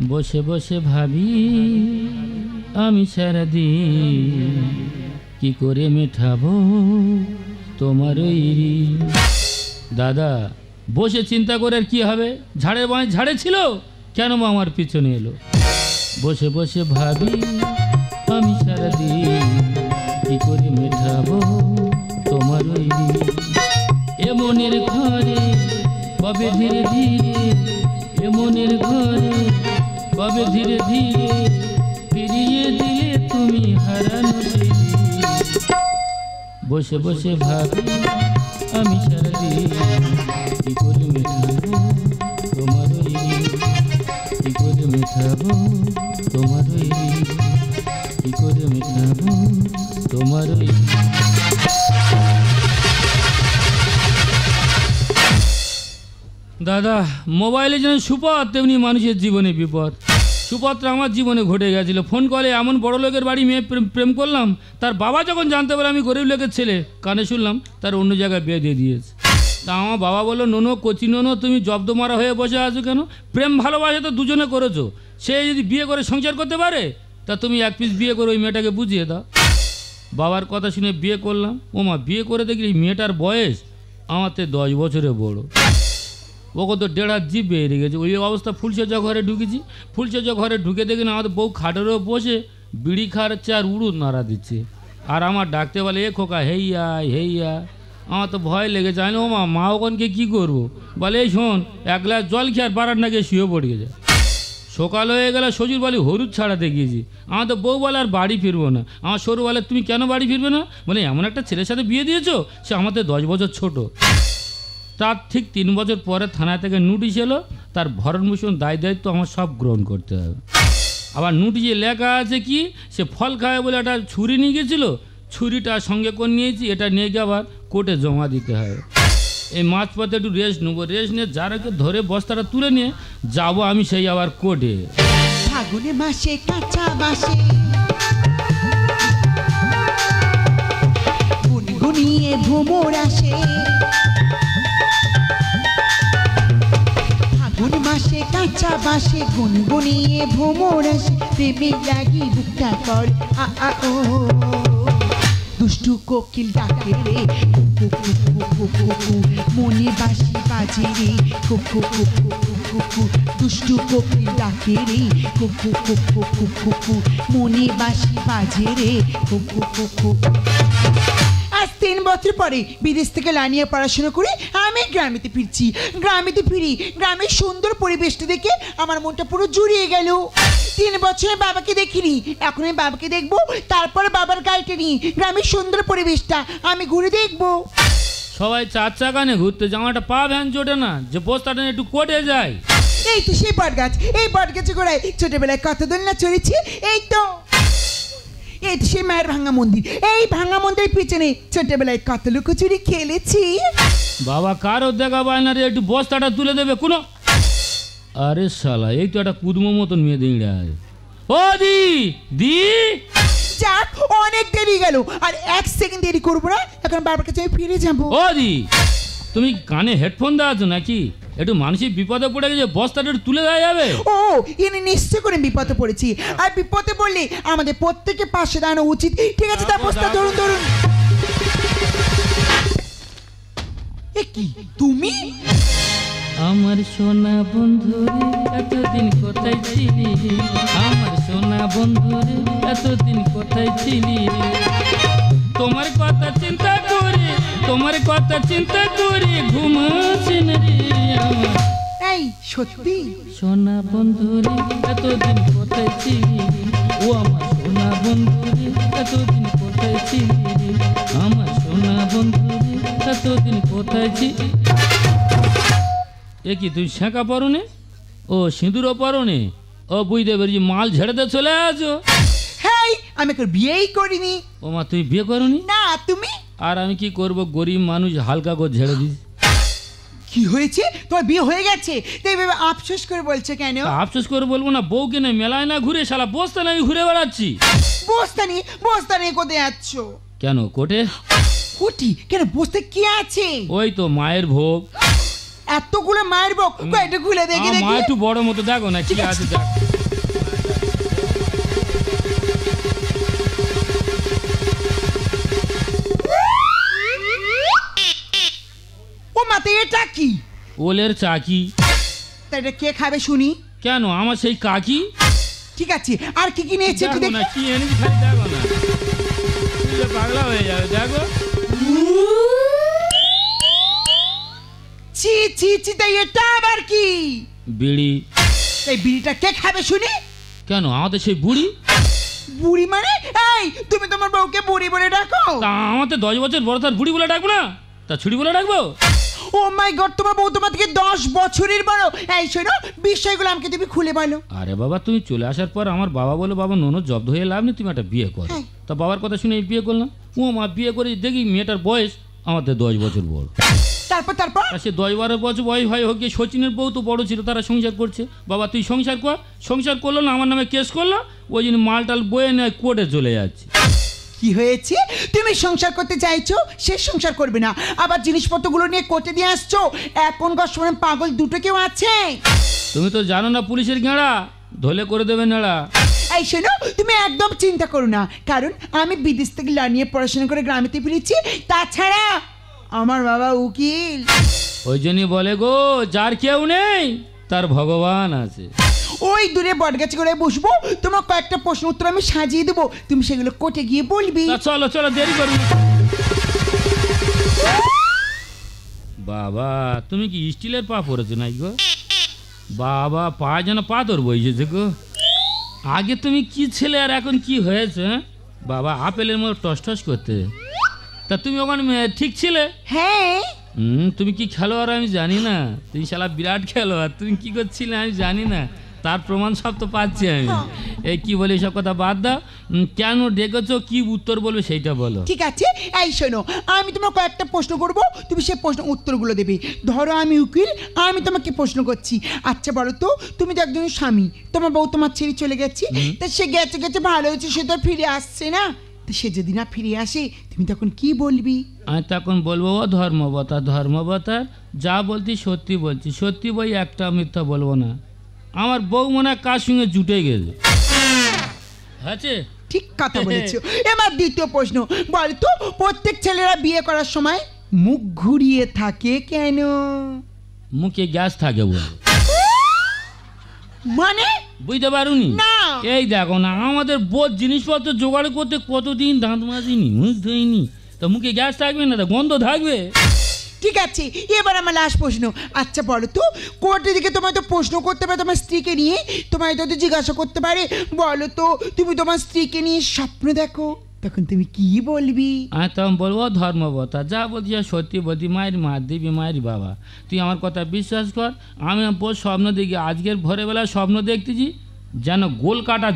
বসে বসে ভাবি আমি সারাদিন কি করে মেটাবো তোমার ওই দাদা বসে চিন্তা করে আর কি হবে? ঝাড়ের বাঁশ ঝাড়ে ছিল, কেন আমার পিছনে এলো? বসে বসে ভাবি আমি সারাদিন কি করে মেটাবো তোমার ওই এমনের ঘরে কবে ধীরে ধীরে, এমনের ঘরে কবে ধীরে ধীরে ফিরিয়ে দিলে তুমি হারানো সেই। বসে বসে ভাবি আমি সারাদিন কি করে মেটাবো তোমার ওই, কি করে মেটাবো তোমার ওই, কি করে মেটাবো তোমার ওই। দাদা মোবাইলে যেন সুপথ তেমনি মানুষের জীবনে বিপদ। সুপথটা আমার জীবনে ঘটে গেছিল। ফোন কলে এমন বড় লোকের বাড়ি মেয়ে প্রেম করলাম, তার বাবা যখন জানতে পারে আমি গরিব লোকের ছেলে, কানে শুনলাম তার অন্য জায়গায় বিয়ে দিয়ে দিয়েছে। তা আমার বাবা বললো, নোনো কচি নোনো তুমি জব্দ মারা হয়ে বসে আছো কেন? প্রেম ভালোবাসা তো দুজনে করেছো, সে যদি বিয়ে করে সংসার করতে পারে তা তুমি এক পিস বিয়ে করে ওই মেয়েটাকে বুঝিয়ে দাও। বাবার কথা শুনে বিয়ে করলাম। ও মা, বিয়ে করে দেখি এই মেয়েটার বয়স আমার থেকে 10 বছরে বড়। ওকে তো 1.5 জিভ বেরিয়ে গেছে। ওই অবস্থা ফুলসজ্জা ঘরে ঢুকেছি। ফুলসজ্জা ঘরে ঢুকে দেখি না আমাদের বউ খাটেরও বসে বিড়ি খাচ্ছে আর উড়ুদ নাড়া দিচ্ছে। আর আমার ডাকতে বলে, এ খোকা হেইয়া হেইয়া। আমার তো ভয় লেগে যায় না। ও মা, মা ওখানকে কী করবো? বলে, এই শোন, 1 গ্লাস জল খেয়ে আর বারান্না গিয়ে শুয়ে পড়ে যায়। সকাল হয়ে গেলে শ্বশুর বাড়ি হলুদ ছাড়াতে গিয়েছি। আমার তো বউ বলে আর বাড়ি ফিরবো না। আমার সরু বলে, তুমি কেন বাড়ি ফিরবে না? বলে, এমন একটা ছেলের সাথে বিয়ে দিয়েছো, সে আমাদের 10 বছর ছোট। তার ঠিক 3 বছর পরে থানা থেকে নোটিশ এলো, তার ভরণ পোষণ দায় দায়িত্ব আমার সব গ্রহণ করতে হবে। আবার নোটিশে লেখা আছে কি, সে ফল খায় বলে একটা ছুরি নিয়ে গেছিলো, ছুরিটা সঙ্গে করে নিয়েছি, এটা নিয়ে গিয়ে আবার কোর্টে জমা দিতে হবে। এই মাঝপথে একটু রেস্ট নেবো, রেস্ট নিয়ে যারাকে ধরে বস্তাটা তুলে নিয়ে যাবো আমি সেই আবার কোর্টে। ফাগুনে মাসে কাঁচা বাসে গুনগুনিয়ে ভ্রমর আসে, ফাগুন মাসে কাঁচা বাসে গুনগুনিয়ে ভ্রমর আসে, প্রেমে লাগি বুকটা কর আ আ ও। দুষ্টু কোকিল ডাকে রে কুকু কুকু কুকু, মনে বাঁশি বাজে রে কুকু কুকু কুকু। দুষ্টু কোকিল ডাকে রে কুকু কুকু কুকু, মনে বাঁশি বাজে রে কুকু কুকু। আজ 3 বছর পরে বিদেশ থেকে লানিয়ে পড়াশোনা করে আমি গ্রামেতে ফিরছি। গ্রামেতে ফিরি, গ্রামের সুন্দর পরিবেশটা দেখে আমার মনটা পুরো জুড়িয়ে গেল। 3 বছরে বাবাকে দেখিনি, এখন আমি বাবাকে দেখবো, তারপর বাবার গাড়িতে নিয়ে গ্রামের সুন্দর পরিবেশটা আমি ঘুরে দেখবো। সবাই 4 চাকা নিয়ে ঘুরতে, জামাটা পা ভ্যান চোটে না যে বস্তাটা একটু কোটে যায়। এই তো সেই বট গাছ, এই বট গাছে গোড়ায় ছোটবেলায় কত দোলনা চড়েছি। এই তো এই তো সেই মায়ের ভাঙা মন্দির, এই ভাঙা মন্দিরের পিছনে ছোটবেলায় কত লুকোচুরি খেলেছি। বাবা কারো দেখা পায় না রে, একটু বস্তাটা তুলে দেবে কোনো। আরে শালা, এই তো একটা কুদমো মতন মেয়ে দিঁড়ায়। ও দি দি, যাক অনেক দেরি গেল, আর 1 সেকেন্ড দেরি করবো না, এখন বাবার কাছে আমি ফিরে যাবো। ও দি, তুমি কানে হেডফোন দেওয়া আছো নাকি? একটু মানসিক বিপদে পড়ে গেছে, বস্তাটা একটু তুলে দেওয়া যাবে? ও ইনি নিশ্চয় করে বিপদে পড়েছি, আর বিপদে পড়লে আমাদের প্রত্যেকের পাশে দাঁড়ানো উচিত। ঠিক আছে, তার বস্তা ধরুন ধরুন। এ কি তুমি? আমার সোনা বন্ধুরে এতদিন কোথায় ছিলি রে? আমার সোনা বন্ধুরে এতদিন কোথায় ছিলি রে? তোমার কথা চিন্তা করে, তোমার কথা চিন্তা করে ঘুমাচ্ছি না রে আমার। এই সত্যি সোনা বন্ধুরে এতদিন কোথায় ছিলি রে? ও আমার সোনা বন্ধুরে এতদিন কোথায় ছিলি রে? আমার সোনা বন্ধুরে এতদিন কোথায় ছিলি? এ কি তুই শেঁকা পরনে? ও সিঁদুরও পরনে? ও বুঝতে পেরেছি, মাল ঝেড়েতে চলে আছো। হ্যাঁ, আমি এখন বিয়েই করিনি। ও মা, তুই বিয়ে করনি? না, তুমি? আর আমি কি করব, গরিব মানুষ, হালকা করে ঝেড়ে দিস। কি হয়েছে, তোমার বিয়ে হয়ে গেছে, তাই ভেবে আফসোস করে বলছে কেন? আফসোস করে বলবো না, বউকে না মেলায় না ঘুরে, শালা বস্তা না আমি ঘুরে বেড়াচ্ছি। বস্তা নিয়ে কোথায় যাচ্ছ? কেন কোটে? কোটি কেন, বস্তা কি আছে? ওই তো মায়ের ভোগ। এতগুলো মায়ের ভোগ, এটা খুলে দেখি। মা একটু বড় মতো দেখো না, ঠিক আছে দেখ। এটা কি? ওলের চাকি। তা এটা কে খাবে শুনি? কেন, আমার সেই কাকি। ঠিক আছে, আর কি কি নিয়েছে একটু দেখো না দেখি। কি এনেছি, খালি দেখো না, তুই যে পাগলা হয়ে যাবে। দেখো ছি ছি ছি, তাই এটা আবার কি? বিড়ি। এই বিড়িটা কে খাবে শুনি? কেন, আমাদের সেই বুড়ি। বুড়ি মানে? এই তুমি তোমার বউকে বুড়ি বলে ডাকো? তা আমাদের 10 বছর বড়, তার বুড়ি বলে ডাকবো না? তা ছুরি বলে ডাকবো? ও মাই গড, তোমার বউ তোমার থেকে 10 বছরের বড়। এই শোনো, বিষয়গুলো আমাকে তুমি খুলে বলো। আরে বাবা, তুমি চলে আসার পর আমার বাবা বলে, বাবা ননদ জব্দ হয়ে লাভ নেই, তুমি একটা বিয়ে করো। হ্যাঁ। তা বাবার কথা শুনে বিয়ে করলাম। ও মা, বিয়ে করে দেখি মেয়েটার বয়স আমাদের 10 বছর বড়। তারপর তারপর আর সে 10-12 বছর বয়স হয় হোক, গিয়ে সচিনের বউ তো বড় ছিল, তারা সংসার করছে। বাবা তুই সংসার কর। সংসার করলো না, আমার নামে কেস করলো। ওই জন্য মালটাল বয়ে নেয়, কোর্টে চলে যাচ্ছে। কি হয়েছে? তুমি সংসার করতে চাইছো, সে সংসার করবে না, আবার জিনিসপত্রগুলো নিয়ে কোর্টে দিয়ে আসছো। এখনকার সময় পাগল দুটো কেউ আছে। তুমি তো জানো না, পুলিশের গেঁড়া ধলে করে দেবে নেড়া। এই শোনো, তুমি একদম চিন্তা করো না, কারণ আমি বিদেশ থেকে ল নিয়ে পড়াশোনা করে গ্রামেতে ফিরেছি। তাছাড়া আমার বাবা উকিল। ওই জন্যই বলে গো, যার কেউ নেই তার ভগবান আছে। ওই দূরে বটগাছ করে বসবো, তোমার কয়েকটা প্রশ্ন উত্তর আমি সাজিয়ে দেবো, তুমি সেগুলো কোর্টে গিয়ে বলবি। তা চলো চলো, দেরি করো না। বাবা তুমি কি স্টিলের পা পড়েছো নাই গো? বাবা পা যেন পাথর বইছে গো। আগে তুমি কি ছেলে আর এখন কি হয়েছে? বাবা আপেলের মতো টস টস করতে। তা তুমি ওখানে ঠিক ছিলে? হ্যাঁ। তুমি কি খেলোয়াড় আমি জানি না, তুমি শালা বিরাট খেলোয়াড়। তুমি কি করছিলে আমি জানি না, তার প্রমাণ সব তো পাচ্ছি আমি। এই কি বলে সব কথা বাদ দাও। কেন ডেকেছো, কি উত্তর বলবে সেইটা বলো। ঠিক আছে, এই শোনো, আমি তোমার কয়েকটা প্রশ্ন করব, তুমি সেই প্রশ্ন উত্তরগুলো দেবে। ধরো আমি উকিল, আমি তোমাকে প্রশ্ন করছি। আচ্ছা বলো তো, তুমি তো একজন স্বামী, তোমার বউ তোমার ছেড়ে চলে গেছে। তা সে গেছে গেছে ভালো হয়েছে, সে তো আর ফিরে আসছে না। তো সে যদি না ফিরে আসে, তুমি তখন কি বলবি? আমি তখন বলবো, ও ধর্মবতার ধর্মবতার, যা বলছি সত্যি বলছি, সত্যি বই, একটা মিথ্যা বলবো না। আমার বউ মনে হয় কার সঙ্গে জুটে গেছে। আছে ঠিক কথা বলেছো। এবার দ্বিতীয় প্রশ্ন, বল তো প্রত্যেক ছেলেরা বিয়ে করার সময় মুখ ঘুরিয়ে থাকে কেন? মুখে গ্যাস থাকে বলে। মানে বুঝতে পারুনি? না। এই দেখো না, আমাদের বোধ জিনিসপত্র জোগাড় করতে কতদিন দাঁত মাজিনি, মুখ ধুইনি, তো মুখে গ্যাস থাকবে না, তো গন্ধ থাকবে। ঠিক আছে, এবার আমার লাস্ট প্রশ্ন। আচ্ছা বলো তো, কোর্টের দিকে তোমায় তো প্রশ্ন করতে পারে তোমার স্ত্রীকে নিয়ে, তোমায় তো জিজ্ঞাসা করতে পারে, বলো তো তুমি তোমার স্ত্রীকে নিয়ে স্বপ্ন দেখো, তখন তুমি কি বলবি? আমি তখন বলবো, ধর্মবতা যা বলছি আর সত্যি বলছি, মায়ের মা দিবি, মায়ের বাবা, তুই আমার কথা বিশ্বাস কর। আমি বহু স্বপ্ন দেখি, আজকের ভোরবেলা স্বপ্ন দেখতেছি যেন গোল কাটা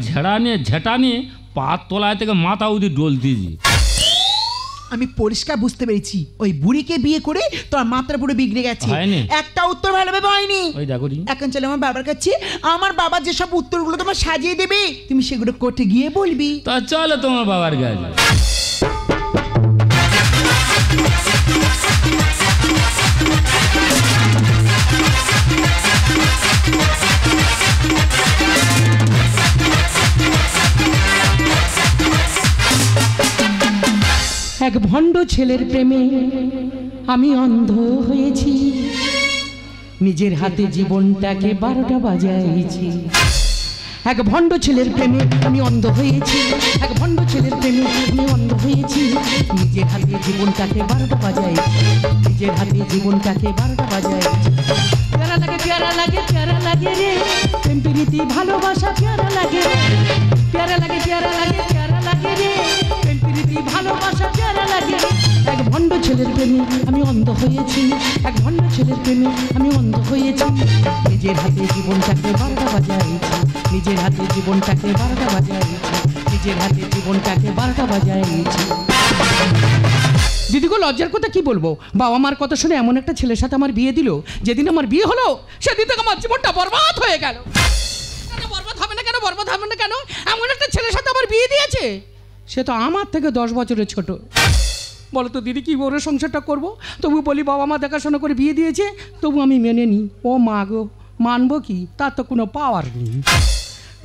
ঝেঁটা নিয়ে পা তলায় থেকে মাথা অবধি ডলতেছি। আমি পরিষ্কার বুঝতে পেরেছি, ওই বুড়িকে বিয়ে করে তোমার মাথার পুরো বিগড়ে গেছে। হয়নি? একটা উত্তর ভালোভাবে হয়নি। ওই দেখো রি। এখন চলো আমার বাবার কাছে, আমার বাবা যেসব উত্তরগুলো তোমার সাজিয়ে দেবে, তুমি সেগুলো কোর্টে গিয়ে বলবি। তা চলো তোমার বাবার কাছে। এক ভণ্ড ছেলের প্রেমে আমি অন্ধ হয়েছি, নিজের হাতে জীবনটাকে 12টা বাজাইছি। এক ভণ্ড ছেলের প্রেমে আমি অন্ধ হয়েছি, এক ভণ্ড ছেলের প্রেমে আমি অন্ধ হয়েছি, নিজের হাতে জীবনটাকে 12টা বাজাইছি, নিজের হাতে জীবনটাকে 12টা বাজাইছি। প্যারা লাগে প্যারা লাগে প্যারা লাগে রে, প্রেম প্রীতি ভালোবাসা প্যারা লাগে রে, প্যারা লাগে প্যারা লাগে প্যারা লাগে রে, প্রেম প্রীতি ভালোবাসা প্যারা লাগে। এক ভণ্ড ছেলের প্রেমে আমি অন্ধ হয়েছি, এক ভণ্ড ছেলের প্রেমে আমি অন্ধ হয়েছি, নিজের হাতে জীবনটাকে 12টা বাজাইছি, নিজের হাতে জীবনটাকে 12টা বাজাইছি, নিজের হাতে জীবনটাকে 12টা বাজাইছি। দিদিগো লজ্জার কথা কি বলবো, বাবা মার কথা শুনে এমন একটা ছেলের সাথে আমার বিয়ে দিল, যেদিন আমার বিয়ে হলো সেদিন থেকে আমার জীবনটা বরবাদ হয়ে গেল। কেন বরবাদ হবে না, কেন বরবাদ হবে না, কেন এমন একটা ছেলের সাথে আমার বিয়ে দিয়েছে, সে তো আমার থেকে 10 বছরের ছোট। বলো তো দিদি, কি করে সংসারটা করবো? তবু বলি বাবা মা দেখাশোনা করে বিয়ে দিয়েছে, তবু আমি মেনে নিই। ও মা গো, মানবো কি, তার তো কোনো পাওয়ার নেই।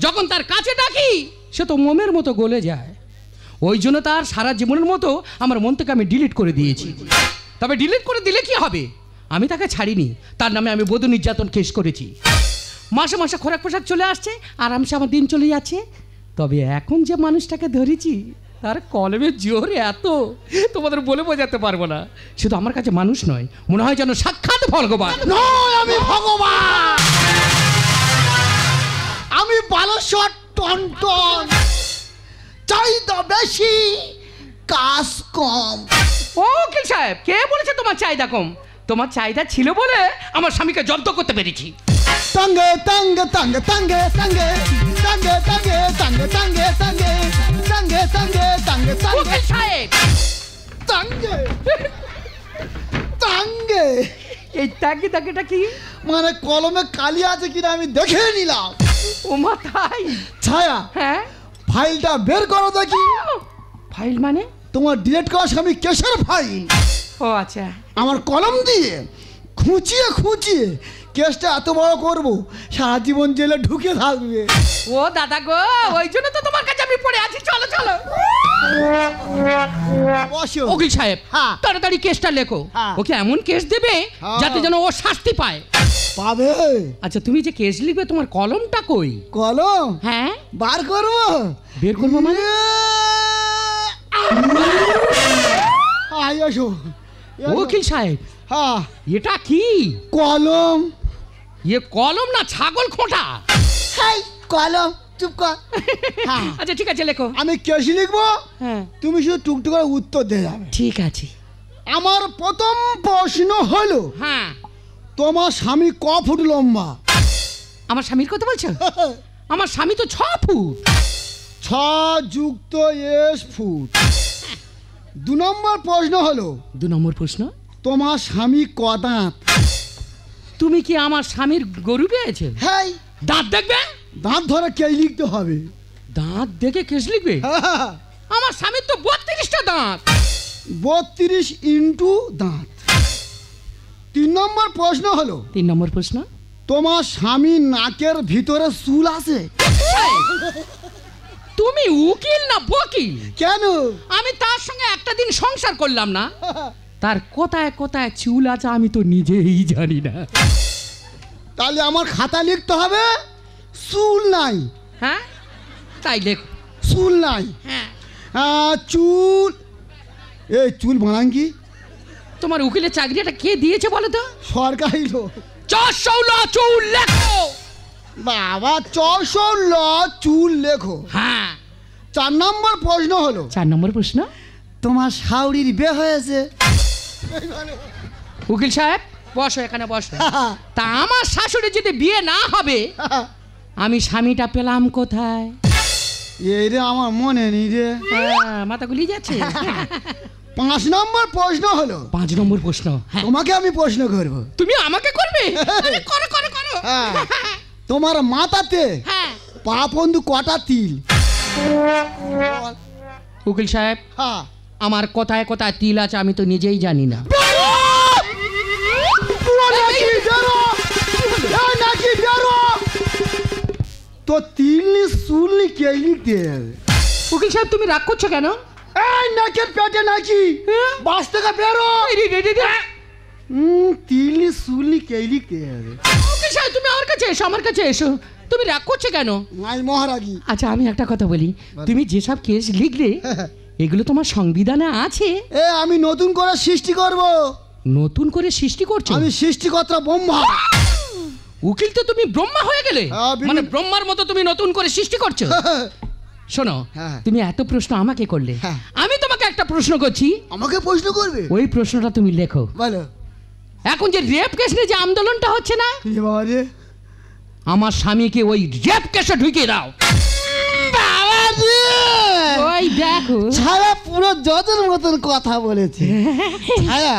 যখন তার কাছে ডাকি সে তো মোমের মতো গলে যায়, ওই জন্য তার সারা জীবনের মতো আমার মন থেকে আমি ডিলিট করে দিয়েছি। তবে ডিলিট করে দিলে কি হবে, আমি তাকে ছাড়িনি, তার নামে আমি বধূ নির্যাতন কেস করেছি। মাসে মাসে খোরাক পোশাক চলে আসছে, আরামসে আমার দিন চলে যাচ্ছে। তবে এখন যে মানুষটাকে ধরেছি তার কলমের জোর এত তোমাদের বলে বোঝাতে পারবো না। শুধু আমার কাছে মানুষ নয়, মনে হয় যেন সাক্ষাৎ ভগবান। নয় আমি ভগবান, আমি বালসট টনটন, চাহিদা বেশি কাজ কম। ও উকিল সাহেব, কে বলেছে তোমার চাহিদা কম? তোমার চাহিদা ছিল বলে আমার স্বামীকে জব্দ করতে পেরেছি। তঙ্গে তঙ্গে তঙ্গে তঙ্গে তঙ্গে তঙ্গে তঙ্গে তঙ্গে তঙ্গে তঙ্গে তঙ্গে তঙ্গে তঙ্গে তঙ্গে উকিল সাহেব, তঙ্গে তঙ্গে এই তাকি তাকিটা কি? মানে কলমে কালি আছে কিনা আমি দেখে নিলাম। ও মা তাই? ছায়া, হ্যাঁ, ফাইলটা বের করো দেখি। ফাইল মানে? তোমার ডিলেট করা স্বামী কেসের ফাইল। ও আচ্ছা। আমার কলম দিয়ে খুঁচিয়ে খুঁচিয়ে কেসটা এত বড় করব, সারা জীবন জেলে ঢুকে থাকবে। ও দাদা গো, ওই জন্য তো তোমার কাছে আমি পড়ে আছি। চলো চলো। বসো। উকিল সাহেব, হ্যাঁ। তাড়াতাড়ি কেসটা লেখো। হ্যাঁ। ওকে এমন কেস দেবে হ্যাঁ। যাতে যেন ও শাস্তি পায়। পাবে। আচ্ছা, তুমি যে কেস লিখবে তোমার কলমটা কই? কলম হ্যাঁ, বার করবো। বের করবো মানে? আয় এসো। উকিল সাহেব, হ্যাঁ, এটা কি? কলম। কলম না ছাগল খোঁটা? হাই, কলম। চুপ কর। হ্যাঁ, আচ্ছা ঠিক আছে, লেখো। আমি কেস লিখবো, হ্যাঁ, তুমি শুধু টুকটুক করে উত্তর দিয়ে যাবে। ঠিক আছে। আমার প্রথম প্রশ্ন হলো, হ্যাঁ, তোমার স্বামী ক ফুট লম্বা? আমার স্বামীর কথা বলছো? আমার স্বামী তো 6 ফুট। 6 যুক্ত এস ফুট। 2 নম্বর প্রশ্ন হলো, 2 নম্বর প্রশ্ন, তোমার স্বামী ক দাঁত? তুমি কি আমার স্বামীর গরু পেয়েছে? হ্যাঁ, দাঁত দেখবে? দাঁত ধরে কে লিখতে হবে? দাঁত দেখে কেস লিখবে? হ্যাঁ, আমার স্বামীর তো 32টা দাঁত। 32 ইন্টু দাঁত। 3 নম্বর প্রশ্ন হলো, 3 নম্বর প্রশ্ন, তোমার স্বামী নাকের ভিতরে চুল আছে? তুমি উকিল না বকিল? কেন? আমি তার সঙ্গে একটা দিন সংসার করলাম না, তার কোথায় কোথায় চুল আছে আমি তো নিজেই জানি না। তাহলে আমার খাতা লিখতে হবে চুল নাই। হ্যাঁ, তাই লেখো। চুল নাই। হ্যাঁ, চুল। এই চুল বানান কি? তোমার উকিলের চাকরিটা কে দিয়েছে বলো তো? সরকারি লোক। 416 চুল লেখো। বাবা, 416 চুল লেখো। হ্যাঁ। 4 নম্বর প্রশ্ন হলো, 4 নম্বর প্রশ্ন, তোমার শাউরির বিয়ে হয়েছে? উকিল সাহেব বসো, এখানে বসো। তা আমার শাশুড়ি যদি বিয়ে না হবে আমি স্বামীটা পেলাম কোথায়? এই রে, আমার মনে নেই রে। মাথা গুলি যাচ্ছে। 5 নম্বর প্রশ্ন হলো, 5 নম্বর প্রশ্ন, হ্যাঁ। তোমাকে আমি প্রশ্ন করব। তুমি আমাকে করবে? আরে করো করো করো। হ্যাঁ। তোমার মাথাতে হ্যাঁ। পাপন্দু কটা তিল? উকিল সাহেব, হ্যাঁ। আমার কোথায় কোথায় তিল আছে আমি তো নিজেই জানি না। তো তিল নি চুল নি কে লিখতে হবে? উকিল সাহেব, তুমি রাগ করছো কেন? এই নাকের পেটে নাকি বাস থেকে বেরো। তিল নি চুল নি কে লিখতে হবে? উকিল সাহেব, তুমি আমার কাছে এসো, আমার কাছে এসো। তুমি রাগ করছো কেন? নাই মহারাগী। আচ্ছা, আমি একটা কথা বলি, তুমি যেসব কেস লিখলে এগুলো তোমার সংবিধানে আছে? এ আমি নতুন করে সৃষ্টি করব। নতুন করে সৃষ্টি করছো? আমি সৃষ্টিকর্তা ব্রহ্মা। উকিল তো তুমি ব্রহ্মা হয়ে গেলে, হ্যাঁ, মানে ব্রহ্মার মতো তুমি নতুন করে সৃষ্টি করছো। শোনো, হ্যাঁ। তুমি এত প্রশ্ন আমাকে করলে, হ্যাঁ। আমি তোমাকে একটা প্রশ্ন করছি, আমাকে প্রশ্ন করবে? ওই প্রশ্নটা তুমি লেখো। বলো। এখন যে রেপ কেস নিয়ে যে আন্দোলনটা হচ্ছে না, এ বাবা রে, আমার স্বামীকে ওই রেপ কেসে ঢুকিয়ে দাও। বাবা রে, ওই দেখো। ছায়া পুরো জজের মতন কথা বলেছে। ছায়া,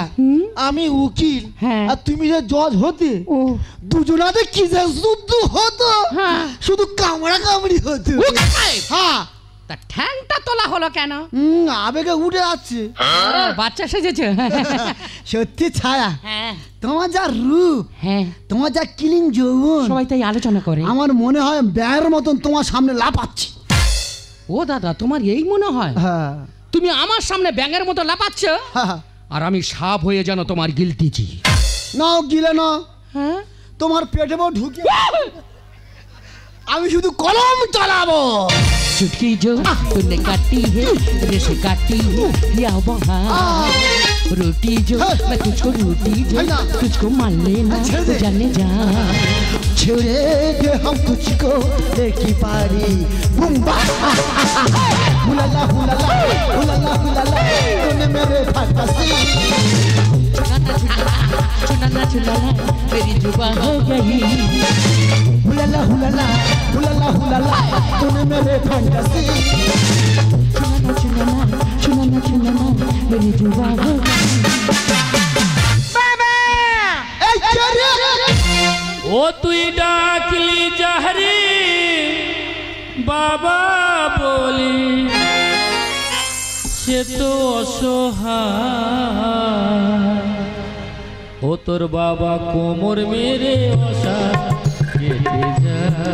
আমি উকিল হ্যাঁ। আর তুমি যে জজ হতে, ও দুজনাতে কি যে যুদ্ধ হতো, হ্যাঁ। শুধু কামড়া কামড়ি হতো। উকিল সাহেব, হ্যাঁ। তা ঠ্যাংটা তোলা হলো কেন? আবেগে উঠে যাচ্ছে। বাচ্চা সেজেছে। সত্যি ছায়া, হ্যাঁ তোমার যা রূপ, হ্যাঁ, তোমার যা কিলিং যৌবন, সবাই তাই আলোচনা করে। আমার মনে হয় ব্যায়ের মতন তোমার সামনে লাফাচ্ছি। ও দাদা, তোমার এই মনে হয়? হ্যাঁ। তুমি আমার সামনে ব্যাঙের মতো লাফাচ্ছ হ্যাঁ। আর আমি সাপ হয়ে যেন তোমার গিলতেছি। নাও গিলে না হ্যাঁ তোমার পেটে বউ ঢুকে আমি শুধু কলম চালাবো। चुटकी जो तूने काटी है जैसे काटी है या वहाँ रोटी जो मैं तुझको रोटी जो तुझको मान लेना तो जाने जा छेड़े दे हम तुझको एक ही पारी बुम्बा हुलाला हुलाला हुलाला हुलाला तूने मेरे फंटासी चुनाना चुनाना मेरी जुबान हो गई हुलाला हुलाला हुलाला हुलाला तूने मेरे फंटासी चुनाना चुनाना चुनाना चुनाना मेरी जुबान हो गई এই কে রে ও তুই ডাকলি যাহরি বাবা বলি সে তো অসহায় ও তোর বাবা কোমর মেরে অসা কেটে যায়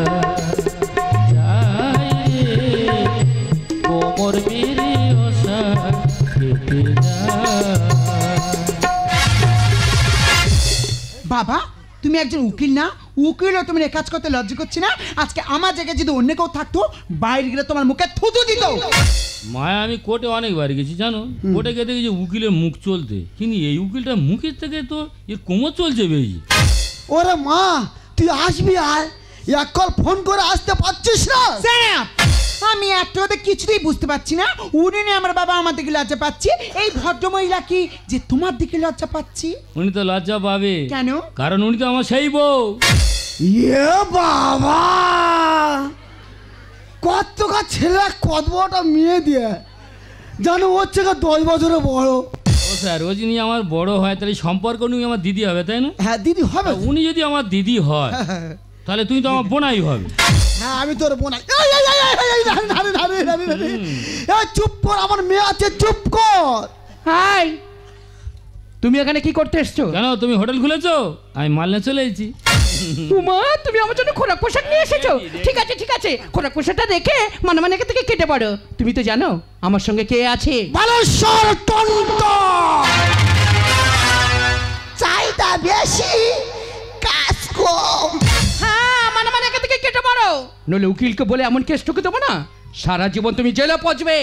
কোমর মেরে অসা কেটে যায়। বাবা তুমি একজন উকিল না, উকিলও তুমি এ কাজ করতে লজ্জা করছি না? আজকে আমার জায়গায় যদি অন্য কেউ থাকতো বাইরে গেলে তোমার মুখে থুতু দিত। মায়া আমি কোর্টে অনেকবার গেছি জানো, কোর্টে গিয়ে দেখেছি উকিলের মুখ চলতে, কিন্তু এই উকিলটার মুখের থেকে তো এর কোমর চলছে বেশি। ওরে মা তুই আসবি আয়, এক কল ফোন করে আসতে পারছিস না? আমি একটা কথা কিছুতেই বুঝতে পারছি না, উনি না আমার বাবা আমার দিকে লজ্জা পাচ্ছি, এই ভদ্রমহিলা কি যে তোমার দিকে লজ্জা পাচ্ছি? উনি তো লজ্জা পাবে কেন? কারণ উনি তো আমার সেই বউ। ইয়ে বাবা কতটা ছেলে কত বড়টা মেয়ে দিয়ে জানো ওর থেকে 10 বছরের বড়। ও স্যার ও যিনি আমার বড় হয় তাহলে সম্পর্ক উনি আমার দিদি হবে তাই না? হ্যাঁ দিদি হবে। উনি যদি আমার দিদি হয় তাহলে তুমি তো আমার বোনাই হবে। হ্যাঁ আমি তোর বোন। চুপ কর, আমার মেয়ে আছে, চুপ কর। হাই তুমি এখানে কি করতে এসছো? কেন তুমি হোটেল খুলেছো? আমি মালনে চলে এসেছি। উমা তুমি আমার জন্য খোরাক পোশাক নিয়ে এসেছো? ঠিক আছে ঠিক আছে, খোরাক পোশাকটা রেখে মানে মানে থেকে কেটে পড়ো। তুমি তো জানো আমার সঙ্গে কে আছে? বালেশ্বর টন্ত চাহিদা বেশি কাজ কম। হ্যাঁ মানে মানে থেকে কেটে পড়ো, নইলে উকিলকে বলে এমন কেস ঠুকে দেবো না সারা জীবন তুমি জেলে পচবে।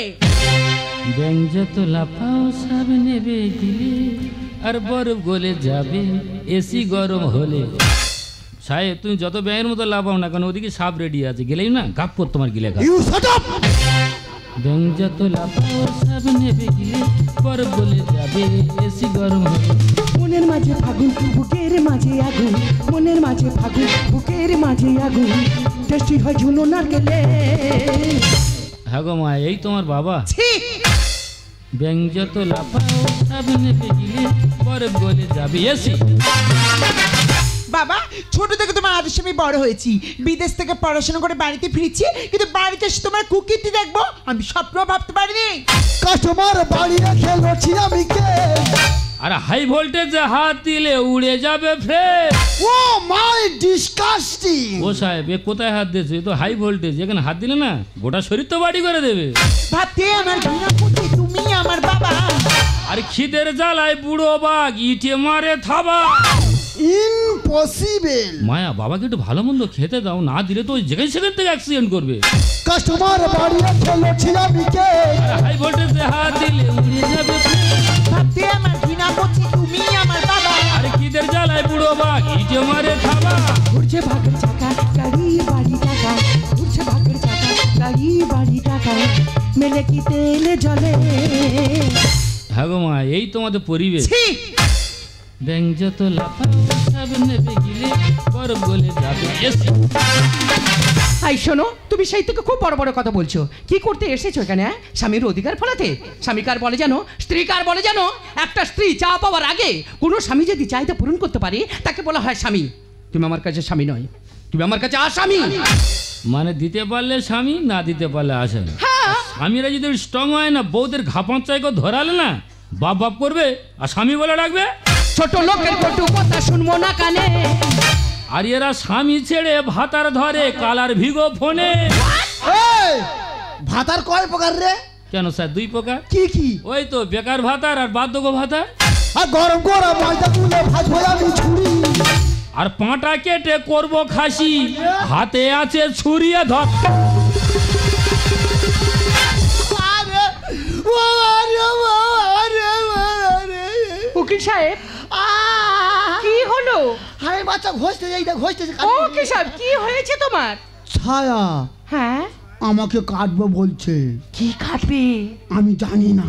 ব্যাং যত লাফাও সব নেবে গিলে আর বরফ গলে যাবে এসি গরম হলে। সাহেব তুমি যত ব্যাঙের মতো লাফাও না কেন ওদিকে সাপ রেডি আছে, গেলেই না গাপ পর তোমার গিলে গাপ। You shut up. ব্যাং যত লাফাও সব নেবে গিলে বরফ গলে যাবে এসি গরম হলে। মনের মাঝে ফাগুন বুকের মাঝে আগুন, মনের মাঝে ফাগুন বুকের মাঝে আগুন, টেস্টি হয় ঝুনো নারকেলে। হ্যাঁ গো মা এই তোমার বাবা। ব্যাং যত লাফাও সব নেবে গিলে বরফ গলে যাবে এসি। বাবা ছোট থেকে তোমার আদেশে আমি বড় হয়েছি, বিদেশ থেকে পড়াশোনা করে বাড়িতে ফিরছি, কিন্তু বাড়িতে এসে তোমার কুকিরটি দেখবো আমি স্বপ্ন ভাবতে পারিনি। কাস্টমার বাড়ি রেখে লড়ছি আমি কে? আর হাই ভোল্টেজে হাত দিলে উড়ে যাবে ফ্রেশ। O my disgusting. ও সাহেব এ কোথায় হাত দিয়েছে? এ তো হাই ভোল্টেজ, এখানে হাত দিলে না গোটা শরীর তো বাড়ি করে দেবে। ভাবতে আমার ঘৃণা করছি, তুমি আমার বাবা। আর খিদের জ্বালায় বুড়ো বাঘ ইটে মারে থাবা। ইম্পসিবল। মায়া বাবাকে একটু ভালো মন্দ খেতে দাও, না দিলে তো যেখানে সেখান থেকে অ্যাক্সিডেন্ট করবে। কাস্টমার বাড়ি রেখে লড়ছি আমি কে? আর হাই ভোল্টেজে হাত দিলে উড়ে যাবে ফ্রেশ। ভাবতে আমার ঘৃণা করছি, তুমি আমার বাবা। আর খিদের জ্বালায় বুড়ো বাঘ ইটে মারে থাবা। ঘুরছে ভাগের চাকা গাড়ি বাড়ি টাকা, ঘুরছে ভাগের চাকা গাড়ি বাড়ি টাকা, মেলে কি তেলে জলে। হ্যাঁ গো মা এই তোমাদের পরিবেশ। ব্যাং যত লাফাও সব নেবে গিলে বরফ গলে যাবে এসি। আই শোনো তুমি সেই থেকে খুব বড় বড় কথা বলছো। কি করতে এসেছো এখানে? হ্যাঁ স্বামীর অধিকার ফলাতে? স্বামী কার বলে জানো? স্ত্রী কার বলে জানো? একটা স্ত্রী চা পাওয়ার আগে কোনো স্বামী যদি চাহিদা পূরণ করতে পারে তাকে বলা হয় স্বামী। তুমি আমার কাছে স্বামী নয়, তুমি আমার কাছে আসামি। মানে দিতে পারলে স্বামী, না দিতে পারলে আসামি। স্বামীরা যদি স্ট্রং হয় না, বউদের ঘাপাঞ্চাইকে ধরালে না বাপ বাপ করবে আর স্বামী বলে ডাকবে। ছোট লোকের কটু কথা শুনবো না কানে। আর এরা স্বামী ছেড়ে ভাতার ধরে কালার ভিগো ফোনে। এই ভাতার কয় প্রকার রে? কেন স্যার 2 প্রকার। কি কি? ওই তো বেকার ভাতার আর বার্ধক্য ভাতা। আর গরম করা ময়দা গুলে ভাজবো আমি ছুরি। আর পাঁটা কেটে করব খাসি, হাতে আছে ছুরি ধর। উকিল সাহেব কি হলো? আরে বাচ্চা ঘষতেছে, এইটা ঘষতেছে। উকিল সাহেব কি হয়েছে তোমার? ছায়া হ্যাঁ আমাকে কাটবো বলছে। কি কাটবে? আমি জানি না।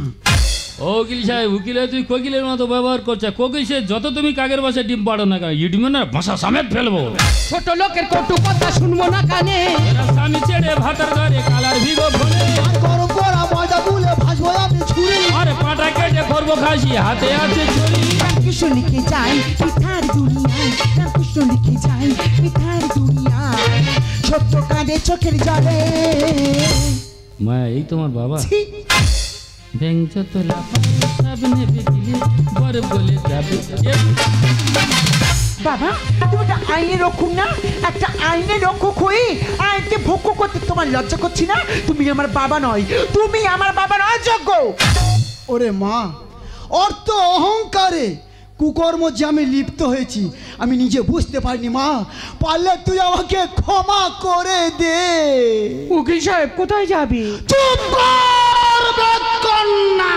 ও উকিল সাহেব, উকিলে তুই কোকিলের মতো ব্যবহার করছে। কোকিল সে যত তুমি কাকের বাসায় ডিম পাড়ো না কেন, ইডিমে না ভাষা সামেত ফেলবো। ছোট লোকের কটু কথা শুনবো না কানে। স্বামী ছেড়ে ভাতার ঘরে কালার ভিগো ফোনে। আর গরম করা ময়দা গুলে ভাজবো আমি ছুরি। আরে পাঁটা কেটে করবো খাসি, হাতে আছে ছুরি। কৃষ্ণ লিখে যাই পিঠার দুনিয়ায়, কৃষ্ণ লিখে যাই পিঠার দুনিয়ায়, ছোট্ট কাঁধে চোখের জলে। মা এই তোমার বাবা ব্যাং যত লাফানে বেরিয়ে বর বলে যাবে। বাবা তুমি একটা আইনের রক্ষক না, একটা আইনের রক্ষক হয়ে আইনকে ভক্ষ করতে তোমার লজ্জা করছি না? তুমি আমার বাবা নয়, তুমি আমার বাবা নয় যোগ্য। ওরে মা, অর্থ অহংকারে কুকর্ম যে আমি লিপ্ত হয়েছি আমি নিজে বুঝতে পারিনি। মা পারলে তুই আমাকে ক্ষমা করে দে। উকিল সাহেব কোথায় যাবে? চুপ কর বেকন্না।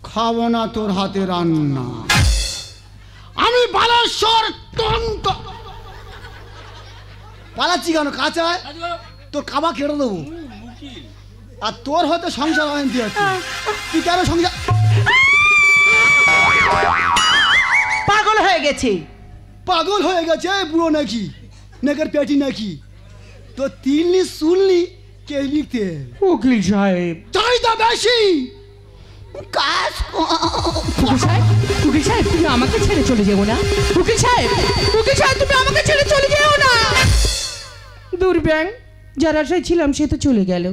খাবো না তোর হাতে রান্না। আমি বালেশ্বর টন্ত পালাচ্ছি কেন? কাঁচায় তোর কাবা কেটে দেবো। আর তোর হয়তো সংসার হয় তুই তুই কেন সংসার? পাগল হয়ে গেছে। পাগল হয়ে গেছে বুড়ো নাকি, নেকের পেটি নাকি? তো তিনলি শুনলি কে লিখতে? উকিল সাহেব চাহিদা বেশি কাজ। উকিল সাহেব, উকিল সাহেব তুমি আমাকে ছেড়ে চলে যেও না। উকিল সাহেব, উকিল সাহেব তুমি আমাকে ছেড়ে চলে যেও না। দুর্ব্যাং, যার আশায় ছিলাম সে তো চলে গেল,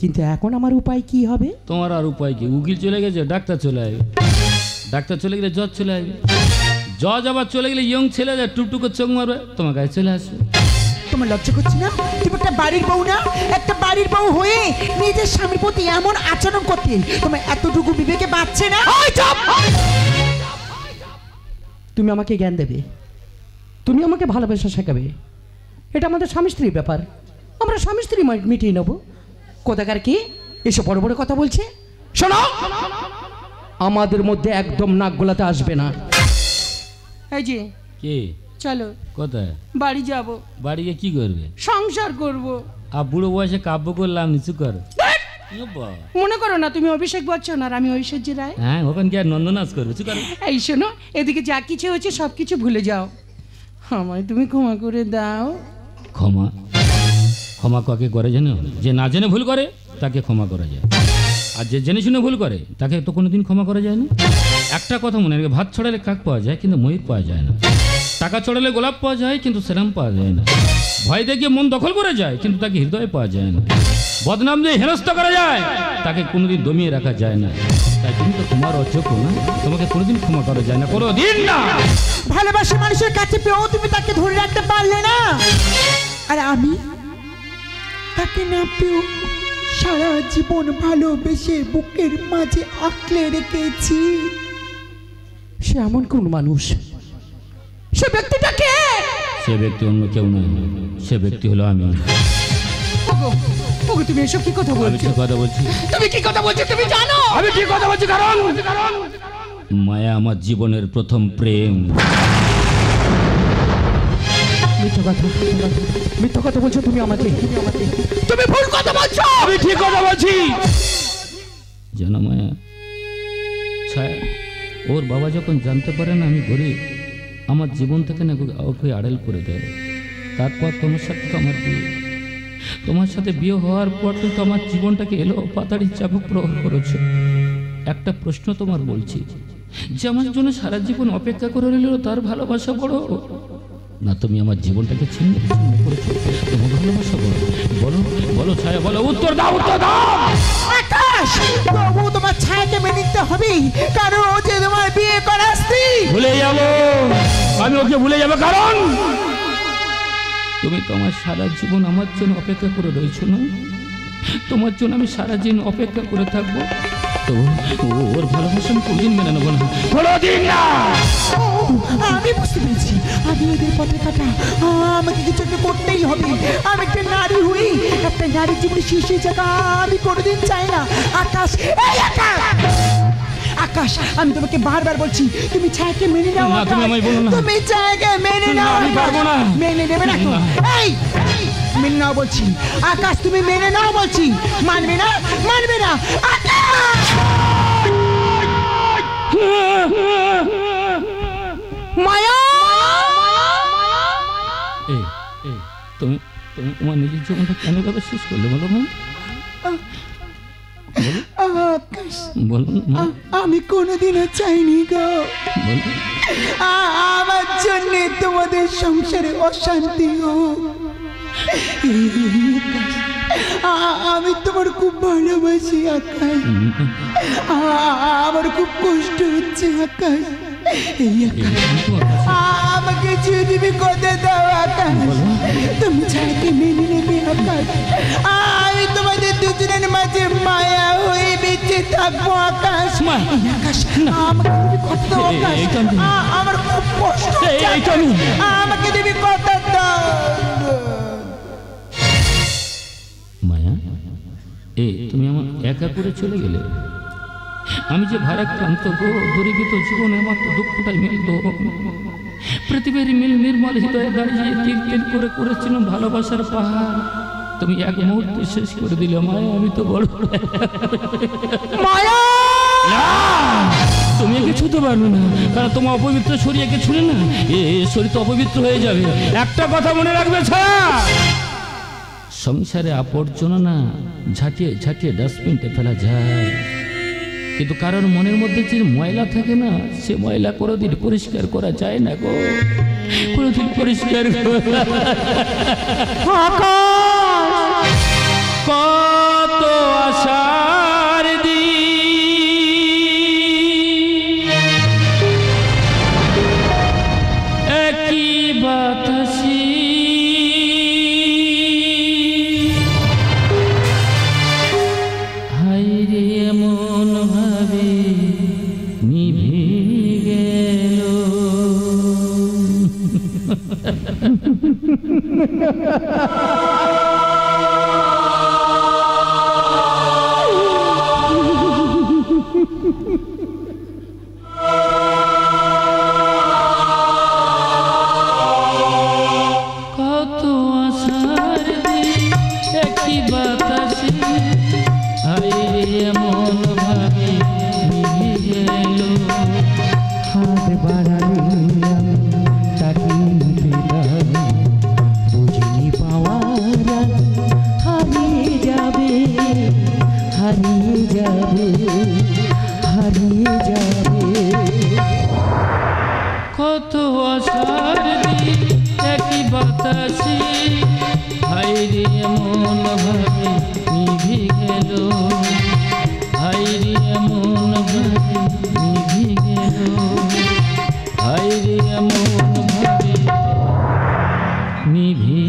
কিন্তু এখন আমার উপায় কি হবে? তোমার আর উপায় কি? উকিল চলে গেছে, ডাক্তার চলে আসবে। ডাক্তার চলে গেলে জজ চলে আসবে। জজ আবার চলে গেলে ইয়ং ছেলে যায় টুকটুকে চোখ মারবে, তোমার কাছে চলে আসবে। তোমার লজ্জা করছে না? তুমি একটা বাড়ির বউ না? একটা বাড়ির বউ হয়ে নিজের স্বামীর প্রতি এমন আচরণ করতে তোমার এতটুকু বিবেকে বাঁচছে না? তুমি আমাকে জ্ঞান দেবে, তুমি আমাকে ভালোবাসা শেখাবে। এটা আমাদের স্বামী স্ত্রীর ব্যাপার, আমরা স্বামী স্ত্রী মিটিয়ে নেবো। কোথাকার কি এসব বড় বড় কথা বলছে? শোনো, আমাদের মধ্যে একদম নাক গলাতে আসবে না। এই যে কে? চলো কোথায়? বাড়ি যাব। বাড়ি গিয়ে কি করবে? সংসার করব। আর বুড়ো বয়সে কাব্য করলাম নিচু কর। মনে করো না তুমি অভিষেক বচ্চন আর আমি ঐশ্বর্য রায়। হ্যাঁ, ওখানে কি আর নন্দনাচ করবে? চুপ করো। এই শোনো, এদিকে যা কিছু হয়েছে সব কিছু ভুলে যাও, আমায় তুমি ক্ষমা করে দাও। ক্ষমা? ক্ষমা কাকে করে জানো? যে না জেনে ভুল করে তাকে ক্ষমা করা যায়, আর যে জেনে শুনে ভুল করে তাকে তো কোনোদিন ক্ষমা করা যায় না। একটা কথা মনে রাখবে, ভাত ছড়ালে কাক পাওয়া যায় কিন্তু ময়ূর পাওয়া যায় না। টাকা চড়ালে গোলাপ পাওয়া যায় কিন্তু সেরাম পাওয়া যায় না। ভয় দেখিয়ে মন দখল করে যায় কিন্তু তাকে হৃদয় পাওয়া যায় না। বদনাম দিয়ে হেনস্থা করা যায়, তাকে কোনোদিন দমিয়ে রাখা যায় না। তাই তুমি তো তোমার অযোগ্য না, তোমাকে কোনোদিন ক্ষমা করা যায় না, কোনোদিন না। ভালোবাসা মানুষের কাছে পেয়েও তুমি তাকে ধরে রাখতে পারলে না, আর আমি তাকে না পেয়েও সারা জীবন ভালোবেসে বুকের মাঝে আঁকলে রেখেছি। সে এমন কোন মানুষ? সে ব্যক্তিটা কে? সে ব্যক্তি অন্য কেউ নয়, সে ব্যক্তি হলো আমি। ওগো তুমি এসব কি কথা আমি বলছো? ঠিক কথা বলছি। তুমি কি কথা বলছো তুমি জানো? আমি ঠিক কথা বলছি, কারণ মায়া আমার জীবনের প্রথম প্রেম। মিথ্যা কথা, মিথ্যা কথা বলছো তুমি আমাকে, তুমি ভুল কথা বলছো। আমি ঠিক কথা বলছি। জানো মায়া, ছায়া ওর বাবা যখন জানতে পারে না আমি গরিব, আমার জীবন থেকে না ওকে আড়াল করে দেয়। তারপর তোমার সাথে তো আমার বিয়ে, তোমার সাথে বিয়ে হওয়ার পর তো আমার জীবনটাকে এলো পাতাড়ি চাবুক প্রহর করেছে। একটা প্রশ্ন তোমার বলছি, যে আমার জন্য সারা জীবন অপেক্ষা করে রইল তার ভালোবাসা বড়, না তুমি আমার জীবনটাকে ছিন্ন করেছো তোমার ভালোবাসা বড়? বলো বলো ছায়া, বলো, উত্তর দাও, উত্তর দাও। আকাশ, তবু তোমার ছায়াকে মেনে নিতে হবে, কারণ ও যে তোমার বিয়ে করা স্ত্রী। ভুলে যাবো, আমি ওকে ভুলে যাবো, কারণ তুমি তোমার সারা জীবন আমার জন্য অপেক্ষা করে রয়েছো না। তোমার জন্য আমি সারা দিন অপেক্ষা করে থাকবো, তো ওর ভালোবাসা আমি কোনোদিন মেনে নেবো না, কোনোদিন না। আমি বুঝতে পেরেছি, আমি ওদের পথে কাটা, আমাকে কিছু একটা করতেই হবে। আমি একটা নারী হই, একটা নারীর জীবনে শীর্ষে জায়গা আমি কোনোদিন চাই না। আকাশ, এই আকাশ, আকাশ, আমি তোমাকে বারবার বলছি তুমি ছায়াকে মেনে নাও। না, তুমি আমায় বলো না। তুমি ছায়াকে মেনে নাও। আমি পারবো না। মেনে নেবে না তো? এই মেনে নাও বলছি। আকাশ, তুমি মেনে নাও বলছি। মানবে না, মানবে না। আকাশ, মায়া, তুমি তুমি তোমার নিজের জীবনটা কেন ভাবে শেষ করলে বলো না? আকাশ, বলো না। আমি কোনোদিনও চাইনি গো বলো। আমার জন্য তোমাদের সংসারে অশান্তি হোক। আমি তোমার খুব ভালোবাসি আকাশ, আমার খুব কষ্ট হচ্ছে আকাশ। এই আকাশ, আমাকে যদি তুমি কথা দাও আকাশ, তুমি ছায়াকে মেনে নেবে আকাশ। আমি তোমাদের দুজনের মাঝে মায়া হয়ে বেঁচে থাকবো আকাশ। আকাশ, আমাকে তুমি কথা দাও আকাশ, আমার খুব কষ্ট হচ্ছে আকাশ। আমাকে তুমি কথা দাও। মায়া, তুমি আমার একা করে চলে গেলে। আমি যে ভারাক্রান্ত গো, দরিদ্র জীবনে আমার তো দুঃখটাই মিলত। পৃথিবীর নির্মল হৃদয়ে দাঁড়িয়ে তিল তিল করে করেছিলাম ভালোবাসার পাহাড়, তুমি এক মুহূর্তে শেষ করে দিলে মায়া। আমি তো বড় মায়া, তুমি একে ছুতে পারবে না, কারণ তোমার অপবিত্র শরীর একে ছুঁলে না, শরীর তো অপবিত্র হয়ে যাবে। একটা কথা মনে রাখবে ছায়া, সংসারে আবর্জনা না ঝাঁটিয়ে ঝাঁটিয়ে ডাস্টবিনতে ফেলা যায়, কিন্তু কারোর মনের মধ্যে যে ময়লা থাকে না, সে ময়লা কোনোদিন পরিষ্কার করা যায় না গো, কোনোদিন পরিষ্কার কত আশার একই বাতাসি হাইরে এমন ভাবে নিভে গেল। কত আশার দিন একই বাতাসে হাইরে এমন ভাবে নিভে গেল। হাত বাড়ালে আমি তাকে পেলাম, বুঝিনি পাওয়ার হারিয়ে যাবে, হারিয়ে যাবে, হারিয়ে যাবে। কত আশার দিন একই বাতাসে হাইরে এমন ভাবে নিভে গেল, হাইরে এমন ভাবে নিভে গেল, হাইরে এমন ভাবে নিভে